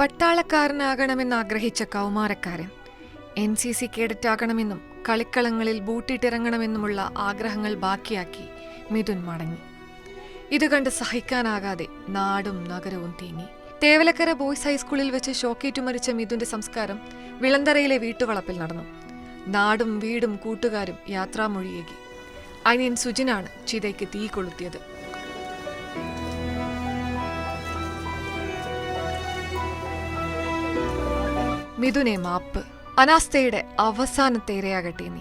പട്ടാളക്കാരനാകണമെന്ന് ആഗ്രഹിച്ച കൗമാരക്കാരൻ NCC കേഡറ്റാകണമെന്നും കളിക്കളങ്ങളിൽ ബൂട്ടിട്ടിറങ്ങണമെന്നുമുള്ള ആഗ്രഹങ്ങൾ ബാക്കിയാക്കി മിഥുൻ മടങ്ങി. ഇത് കണ്ട് സഹിക്കാനാകാതെ നാടും നഗരവും തേങ്ങി. തേവലക്കര ബോയ്സ് ഹൈസ്കൂളിൽ വെച്ച് ഷോക്കേറ്റു മരിച്ച മിഥുന്റെ സംസ്കാരം വിളന്തറയിലെ വീട്ടുവളപ്പിൽ നടന്നു. നാടും വീടും കൂട്ടുകാരും യാത്രാമൊഴിയേകി. അനിയൻ സുജിനാണ് ചിതയ്ക്ക് തീ കൊളുത്തിയത്. മിഥുനെ മാപ്പ്, അനാസ്ഥയുടെ അവസാനത്തെ ഇരയാകട്ടെ നീ.